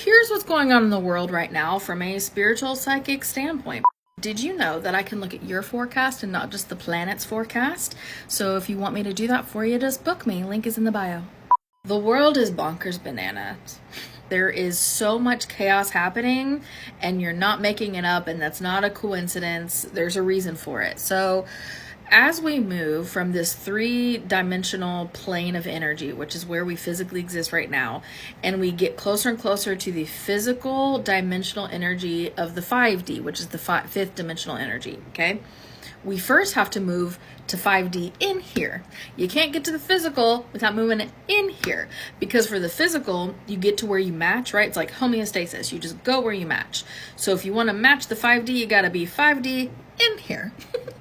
Here's what's going on in the world right now from a spiritual psychic standpoint. Did you know that I can look at your forecast and not just the planet's forecast? So if you want me to do that for you, just book me. Link is in the bio. The world is bonkers bananas. There is so much chaos happening and you're not making it up, and that's not a coincidence. There's a reason for it. So as we move from this three-dimensional plane of energy, which is where we physically exist right now, and we get closer and closer to the physical dimensional energy of the 5D, which is the fifth dimensional energy, okay? We first have to move to 5D in here. You can't get to the physical without moving it in here, because for the physical, you get to where you match, right? It's like homeostasis. You just go where you match. So if you want to match the 5D, you got to be 5D in here.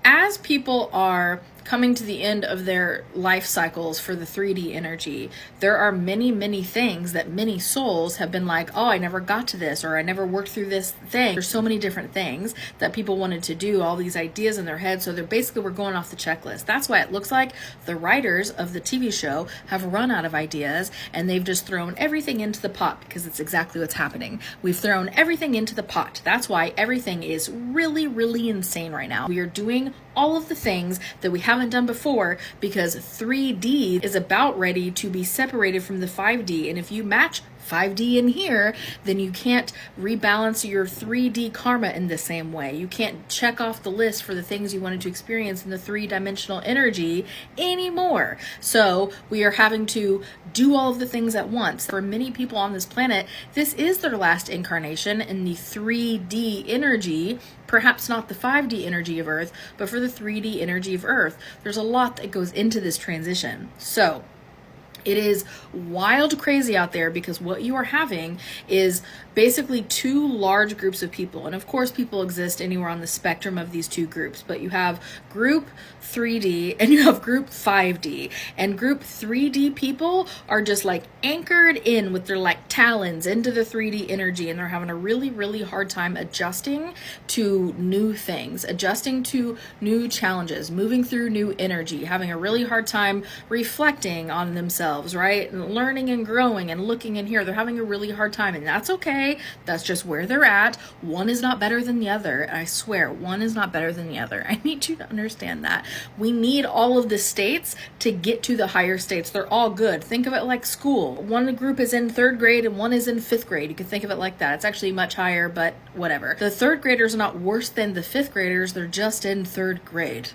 As people are coming to the end of their life cycles for the 3D energy, there are many, many things that many souls have been like, oh, I never got to this, or I never worked through this thing. There's so many different things that people wanted to do, all these ideas in their head. So they're basically, we're going off the checklist. That's why it looks like the writers of the TV show have run out of ideas and they've just thrown everything into the pot, because it's exactly what's happening. We've thrown everything into the pot. That's why everything is really, really insane right now. We are doing all of the things that we haven't done before, because 3D is about ready to be separated from the 5D. And if you match 5D in here, then you can't rebalance your 3D karma in the same way. You can't check off the list for the things you wanted to experience in the three-dimensional energy anymore. So we are having to do all of the things at once. For many people on this planet, this is their last incarnation in the 3D energy. Perhaps not the 5D energy of Earth, but for the 3D energy of Earth. There's a lot that goes into this transition. So it is wild crazy out there, because what you are having is basically two large groups of people. And of course, people exist anywhere on the spectrum of these two groups, but you have group 3D and you have group 5D. And group 3D people are just like anchored in with their like talons into the 3D energy, and they're having a really, really hard time adjusting to new things, adjusting to new challenges, moving through new energy, having a really hard time reflecting on themselves, right? And learning and growing and looking in here. They're having a really hard time, and that's okay. That's just where they're at. One is not better than the other. I swear, one is not better than the other. I need you to understand that. We need all of the states to get to the higher states. They're all good. Think of it like school. One group is in 3rd grade and one is in 5th grade. You can think of it like that. It's actually much higher, but whatever. The 3rd graders are not worse than the 5th graders. They're just in 3rd grade.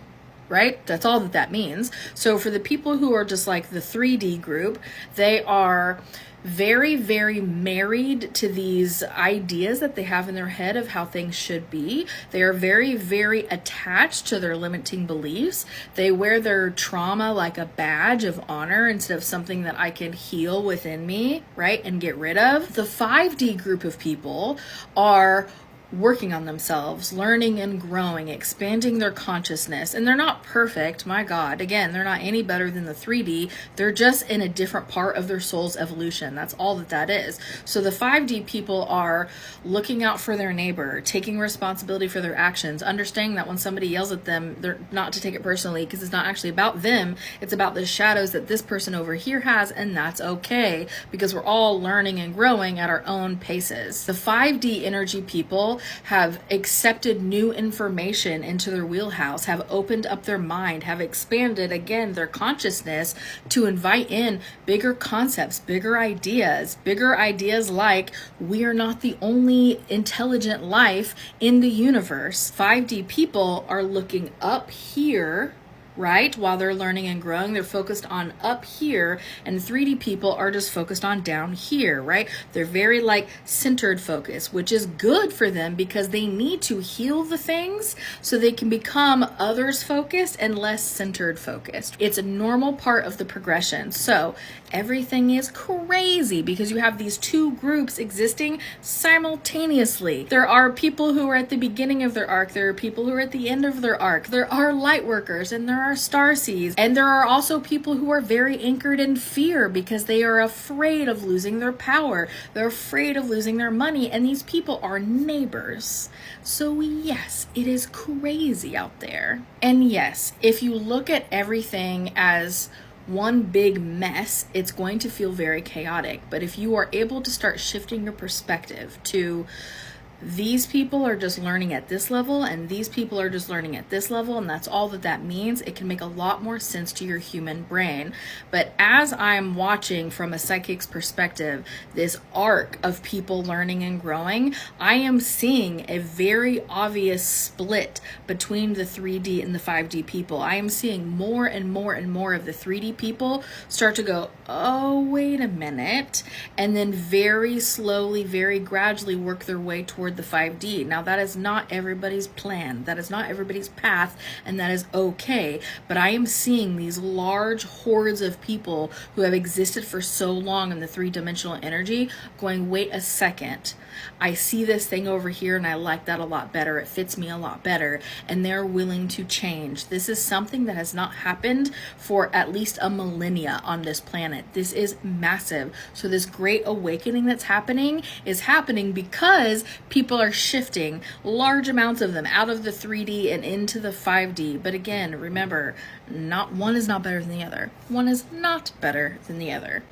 Right? That's all that means. So for the people who are just like the 3D group, they are very, very married to these ideas that they have in their head of how things should be. They are very, very attached to their limiting beliefs. They wear their trauma like a badge of honor instead of something that I can heal within me, right? And get rid of. The 5D group of people are working on themselves, learning and growing, expanding their consciousness. And they're not perfect, my God. Again, they're not any better than the 3D. They're just in a different part of their soul's evolution. That's all that is. So the 5D people are looking out for their neighbor, taking responsibility for their actions, understanding that when somebody yells at them, they're not to take it personally, because it's not actually about them. It's about the shadows that this person over here has, and that's okay, because we're all learning and growing at our own paces. The 5D energy people have accepted new information into their wheelhouse, have opened up their mind, have expanded again their consciousness to invite in bigger concepts, bigger ideas like we are not the only intelligent life in the universe. 5D people are looking up here, right? While they're learning and growing, they're focused on up here, and 3D people are just focused on down here, right? They're very like centered focus, which is good for them because they need to heal the things so they can become others focused and less centered focused. It's a normal part of the progression. So everything is crazy because you have these two groups existing simultaneously. There are people who are at the beginning of their arc. There are people who are at the end of their arc. There are light workers and there are starseeds. And there are also people who are very anchored in fear because they are afraid of losing their power. They're afraid of losing their money. And these people are neighbors. So yes, it is crazy out there. And yes, if you look at everything as one big mess, it's going to feel very chaotic. But if you are able to start shifting your perspective to these people are just learning at this level and these people are just learning at this level, and that's all that means, it can make a lot more sense to your human brain. But as I'm watching from a psychic's perspective this arc of people learning and growing, I am seeing a very obvious split between the 3D and the 5D people. I am seeing more and more and more of the 3D people start to go, oh, wait a minute, and then very slowly, very gradually work their way toward the 5D. Now, that is not everybody's plan. That is not everybody's path, and that is okay. But I am seeing these large hordes of people who have existed for so long in the three-dimensional energy going, wait a second. I see this thing over here and I like that a lot better. It fits me a lot better. And they're willing to change. This is something that has not happened for at least a millennia on this planet. This is massive. So this great awakening that's happening is happening because people are shifting large amounts of them out of the 3D and into the 5D. But again, remember, not one is not better than the other. One is not better than the other.